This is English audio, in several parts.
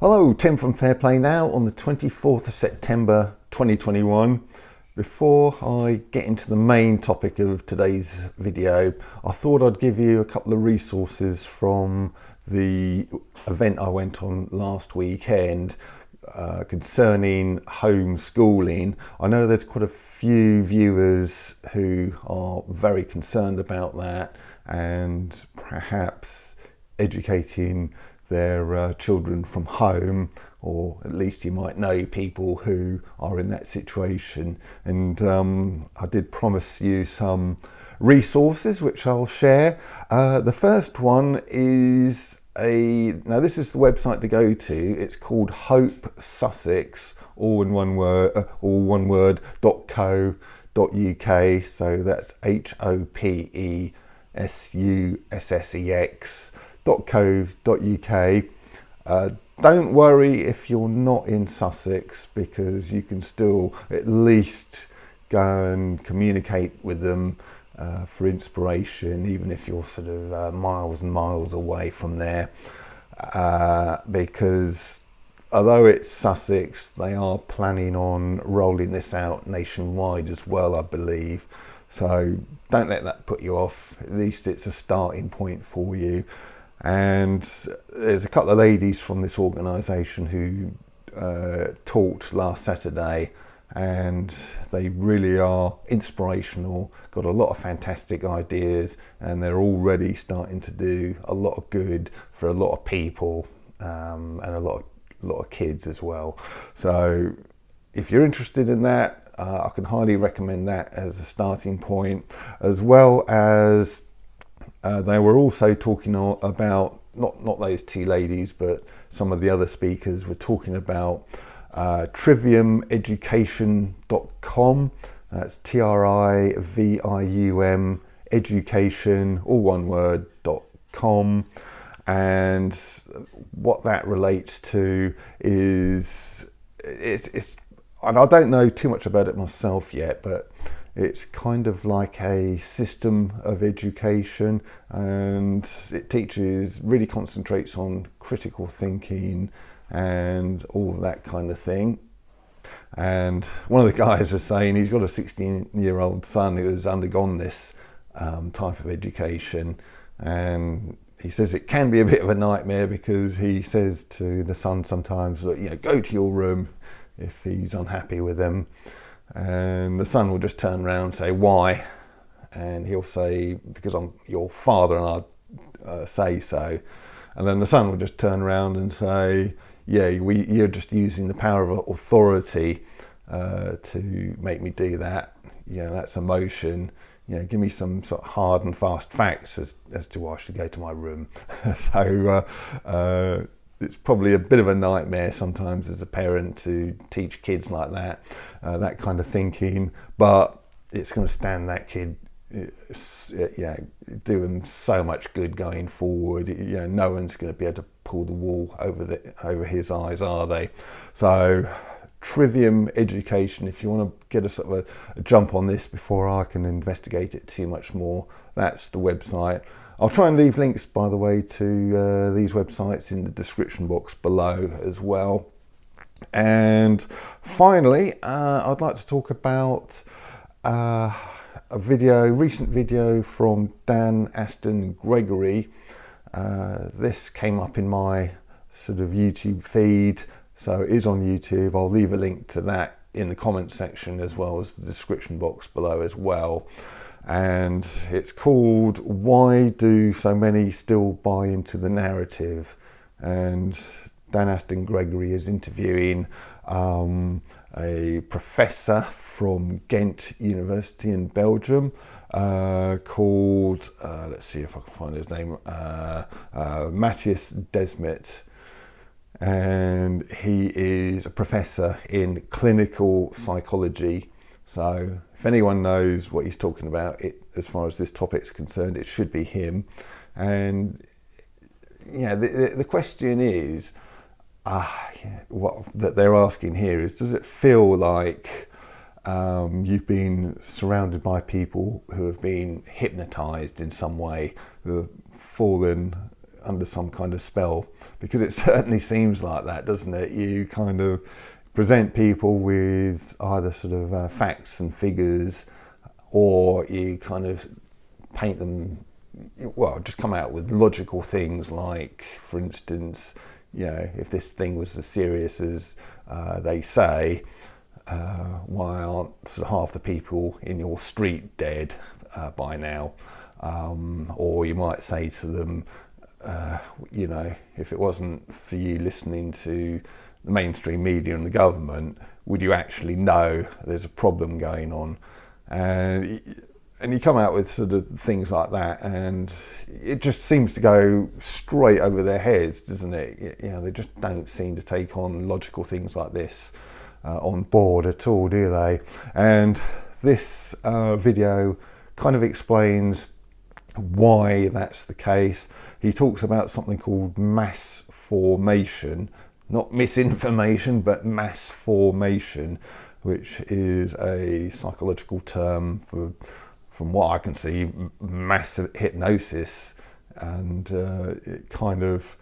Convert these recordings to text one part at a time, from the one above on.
Hello, Tim from Fair Play Now on the 24th of September 2021. Before I get into the main topic of today's video, I thought I'd give you a couple of resources from the event I went on last weekend concerning homeschooling. I know there's quite a few viewers who are very concerned about that and perhaps educating their children from home, or at least you might know people who are in that situation. And I did promise you some resources which I'll share. The first one is now this is the website to go to. It's called Hope Sussex, all one word, .co.uk. So that's HOPESUSSEX.co.uk. Don't worry if you're not in Sussex, because you can still at least go and communicate with them for inspiration, even if you're sort of miles and miles away from there, because although it's Sussex, they are planning on rolling this out nationwide as well, I believe. So don't let that put you off. At least it's a starting point for you. And there's a couple of ladies from this organisation who talked last Saturday, and they really are inspirational, got a lot of fantastic ideas, and they're already starting to do a lot of good for a lot of people, and a lot of kids as well. So if you're interested in that, I can highly recommend that as a starting point, as well as they were also talking about, not those two ladies, but some of the other speakers were talking about triviumeducation.com. That's TRIVIUM education, all one word, .com. And what that relates to is, it's and I don't know too much about it myself yet, but it's kind of like a system of education, and it really concentrates on critical thinking and all of that kind of thing. And one of the guys was saying he's got a 16-year-old son who has undergone this type of education, and he says it can be a bit of a nightmare, because he says to the son sometimes, look, go to your room if he's unhappy with them. And the son will just turn around and say, why? And he'll say, because I'm your father and I say so. And then the son will just turn around and say, you're just using the power of authority to make me do that. That's emotion. Give me some sort of hard and fast facts as to why I should go to my room. So it's probably a bit of a nightmare sometimes as a parent to teach kids like that, that kind of thinking, but it's going to stand that kid, doing so much good going forward. No one's going to be able to pull the wool over his eyes, are they? So Trivium Education, if you want to get a sort of a jump on this before I can investigate it too much more, that's the website. I'll try and leave links, by the way, to these websites in the description box below as well. And finally, I'd like to talk about a recent video from Dan Astin-Gregory. This came up in my sort of YouTube feed, so it is on YouTube. I'll leave a link to that in the comment section, as well as the description box below as well. And it's called Why Do So Many Still Buy Into the Narrative? And Dan Astin-Gregory is interviewing a professor from Ghent University in Belgium called, let's see if I can find his name, Matthias Desmet. And he is a professor in clinical psychology. So if anyone knows what he's talking about, as far as this topic's concerned, it should be him. And the question is, what that they're asking here is, does it feel like you've been surrounded by people who have been hypnotized in some way, who have fallen under some kind of spell, because it certainly seems like that, doesn't it? You kind of present people with either sort of facts and figures, or you kind of paint them, well, just come out with logical things like, for instance, you know, if this thing was as serious as they say, why aren't sort of half the people in your street dead by now? Or you might say to them, you know, if it wasn't for you listening to the mainstream media and the government, would you actually know there's a problem going on? And you come out with sort of things like that, and it just seems to go straight over their heads, doesn't it? You know, they just don't seem to take on logical things like this on board at all, do they? And this video kind of explains why that's the case. He talks about something called mass formation, not misinformation, but mass formation, which is a psychological term for, from what I can see, mass hypnosis. And it kind of,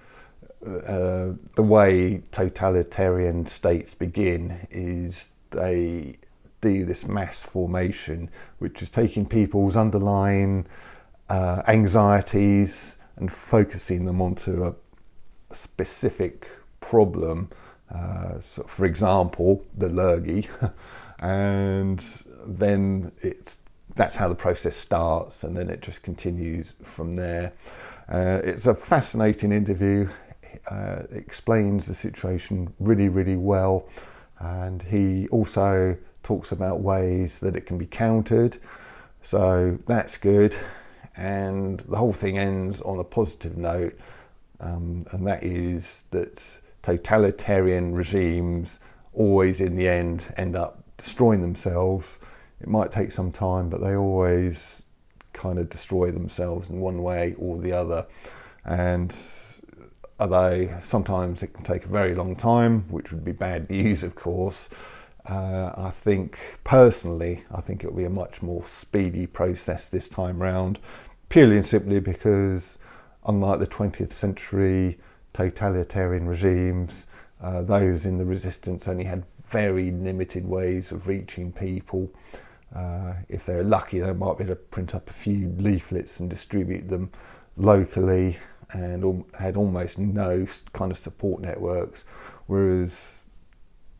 the way totalitarian states begin is they do this mass formation, which is taking people's underlying anxieties and focusing them onto a specific problem. So for example, the lurgy, and then that's how the process starts, and then it just continues from there. It's a fascinating interview. It explains the situation really, really well, and he also talks about ways that it can be countered, so that's good. And the whole thing ends on a positive note, and that is that totalitarian regimes always in the end up destroying themselves. It might take some time, but they always kind of destroy themselves in one way or the other. And although sometimes it can take a very long time, which would be bad news, of course, I think personally, I think it'll be a much more speedy process this time round, purely and simply because unlike the 20th century totalitarian regimes, those in the resistance only had very limited ways of reaching people. If they're lucky, they might be able to print up a few leaflets and distribute them locally, and had almost no kind of support networks, whereas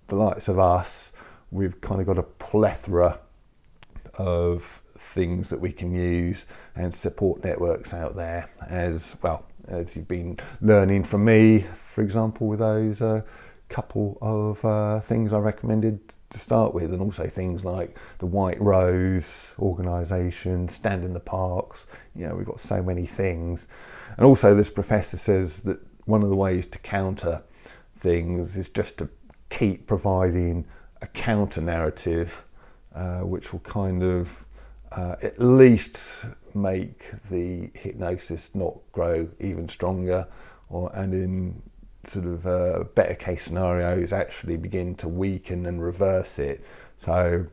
the likes of us, we've kind of got a plethora of things that we can use and support networks out there, as well as you've been learning from me, for example, with those couple of things I recommended to start with, and also things like the White Rose organisation, Stand in the Parks. You know, we've got so many things. And also this professor says that one of the ways to counter things is just to keep providing a counter narrative, which will kind of at least make the hypnosis not grow even stronger, and in sort of better case scenarios actually begin to weaken and reverse it. So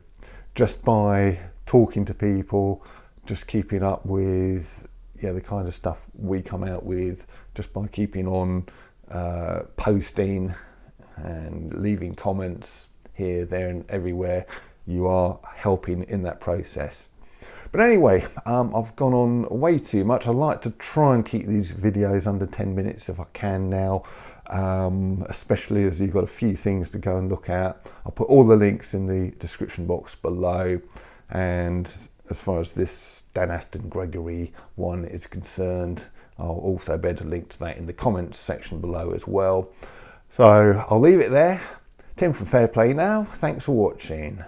just by talking to people, just keeping up with the kind of stuff we come out with, just by keeping on posting and leaving comments here, there and everywhere, you are helping in that process. But anyway, I've gone on way too much. I like to try and keep these videos under 10 minutes if I can now, especially as you've got a few things to go and look at. I'll put all the links in the description box below, and as far as this Dan Astin-Gregory one is concerned, I'll also be able to link to that in the comments section below as well. So I'll leave it there. Tim from Fair Play now. Thanks for watching.